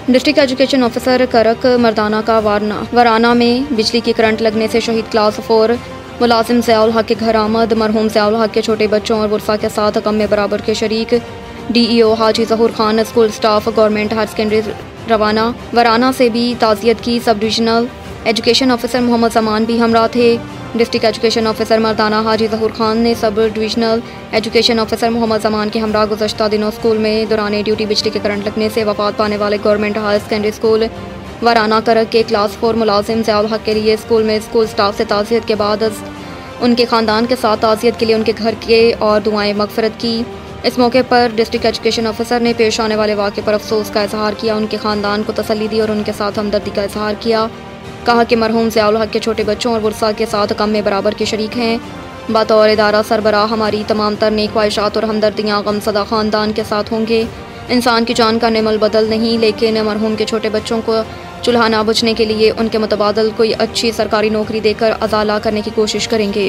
District education officer کرک مردانہ کا وارانہ میں بجلی کی کرنٹ لگنے سے شہید کلاس 4 ملازم ضیاء الحق کے گھر آمد۔ مرحوم ضیاء الحق کے چھوٹے بچوں اور ورثاء کے ساتھ غم میں برابر کے شریک D E O Haji Zahoor Khan, school staff, government higher secondary روانہ۔ وارانہ سے بھی تعزیت کی سب divisional education officer Muhammad Zaman بھی ہمراہ تھے۔ ڈسٹرکٹ ایجوکیشن آفیسر مردانہ حاجی ظہور خان نے سب ڈویژنل ایجوکیشن آفیسر محمد زمان کے ہمراہ گزشتہ دنوں اسکول میں دوران ڈیوٹی بجلی کے کرنٹ لگنے سے وفات پانے والے گورنمنٹ ہائر سیکنڈری اسکول وارانہ کرک کے کلاس 4 ملازم ضیاء الحق کے لیے اسکول میں اسکول سٹاف سے تعزیت کے بعد ان کے خاندان کے ساتھ تعزیت کے لیے ان کے گھر کے اور دعائیں مغفرت کی۔ اس موقع پر ڈسٹرکٹ ایجوکیشن آفیسر نے پیش آنے والے واقعے پر افسوس کا اظہار کیا، ان کے خاندان کو تسلی دی اور ان کے ساتھ ہمدردی کا اظہار کیا۔ کہا کہ مرحوم ضیاء الحق کے چھوٹے بچوں اور ورثاء کے ساتھ غم میں برابر کے شریک ہیں۔ بطور ادارہ سربراہ ہماری تمام تر نیک خواہشات اور ہمدردیاں غمزدہ خاندان کے ساتھ ہوں گے۔ انسان کی جان کا نعم البدل نہیں، لیکن مرحوم کے چھوٹے بچوں کو چولہا نہ بجھنے کے لیے ان کے متبادل کوئی اچھی سرکاری نوکری دے کر ازالہ کرنے کی کوشش کریں گے۔